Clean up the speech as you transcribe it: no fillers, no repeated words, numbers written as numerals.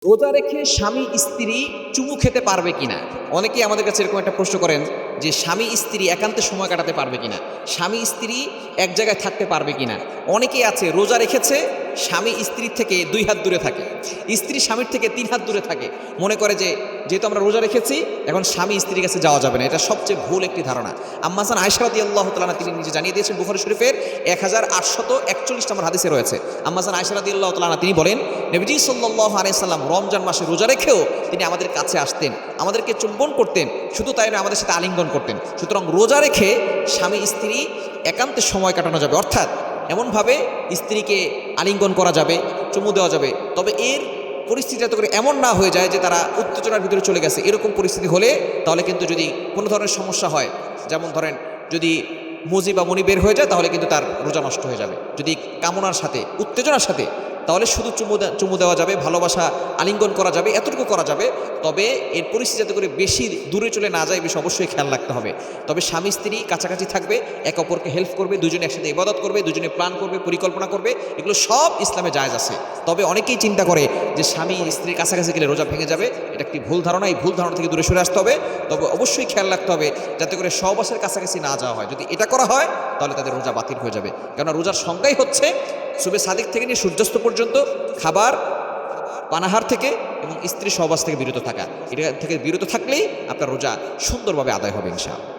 রোজা রেখে স্বামী স্ত্রী চুমু খেতে পারবে কিনা? অনেকেই আমাদের কাছে এরকম একটা প্রশ্ন করেন যে স্বামী স্ত্রী একান্তে সময় কাটাতে পারবে কিনা, স্বামী স্ত্রী এক জায়গায় থাকতে পারবে কিনা। অনেকেই আছে রোজা রেখেছে, স্বামী স্ত্রীর থেকে 2 হাত দূরে থাকে, স্ত্রী স্বামীর থেকে 3 হাত দূরে থাকে, মনে করে যে যেহেতু আমরা রোজা রেখেছি এখন স্বামী স্ত্রীর কাছে যাওয়া যাবে না। এটা সবচেয়ে ভুল একটি ধারণা। আম্মা জান আয়েশা রাদিয়াল্লাহু তাআলা তিনি নিজে জানিয়ে দিয়েছেন, বুখারী শরীফের 1841 নম্বর হাদিসে রয়েছে। আম্মা জান আয়েশা রাদিয়াল্লাহু তাআলা তিনি বলেন, নবীজি সাল্লাল্লাহু আলাইহি সাল্লাম রমজান মাসে রোজা রেখেও তিনি আমাদের কাছে আসতেন, আমাদেরকে চুম্বন করতেন, শুধু তাই নয় আমাদের সাথে আলিঙ্গন করতেন। সুতরাং রোজা রেখে স্বামী স্ত্রী একান্তে সময় কাটানো যাবে, অর্থাৎ এমনভাবে স্ত্রীকে আলিঙ্গন করা যাবে, চুমু দেওয়া যাবে। তবে এর পরিস্থিতি যাতে করে এমন না হয়ে যায় যে তারা উত্তেজনার ভিতরে চলে গেছে। এরকম পরিস্থিতি হলে তাহলে কিন্তু যদি কোনো ধরনের সমস্যা হয়, যেমন ধরেন যদি মুজি বা মনি বের হয়ে যায়, তাহলে কিন্তু তার রোজা নষ্ট হয়ে যাবে। যদি কামনার সাথে উত্তেজনার সাথে, তাহলে শুধু চুমু দেওয়া যাবে, ভালোবাসা আলিঙ্গন করা যাবে, এতটুকু করা যাবে। তবে এর পরিস্থিতি যাতে করে বেশি দূরে চলে না যায়, বেশি অবশ্যই খেয়াল রাখতে হবে। তবে স্বামী স্ত্রী কাছাকাছি থাকবে, একে অপরকে হেল্প করবে, দুজনে একসাথে ইবাদত করবে, দুজনে প্ল্যান করবে, পরিকল্পনা করবে, এগুলো সব ইসলামে জায়েজ আছে। তবে অনেকেই চিন্তা করে যে স্বামী স্ত্রীর কাছাকাছি গেলে রোজা ভেঙে যাবে, এটা একটি ভুল ধারণা। এই ভুল ধারণা থেকে দূরে সরে আসতে হবে। তবে অবশ্যই খেয়াল রাখতে হবে যাতে করে সহবাসের কাছাকাছি না যাওয়া হয়। যদি এটা করা হয় তাহলে তাদের রোজা বাতিল হয়ে যাবে। কেননা রোজার সংজ্ঞাই হচ্ছে সুবে সাদিক থেকে নিয়ে সূর্যাস্ত পর্যন্ত খাবার পানাহার থেকে এবং স্ত্রী সহবাস থেকে বিরত থাকা। এটা থেকে বিরত থাকলেই আপনার রোজা সুন্দরভাবে আদায় হবে ইনশাআল্লাহ।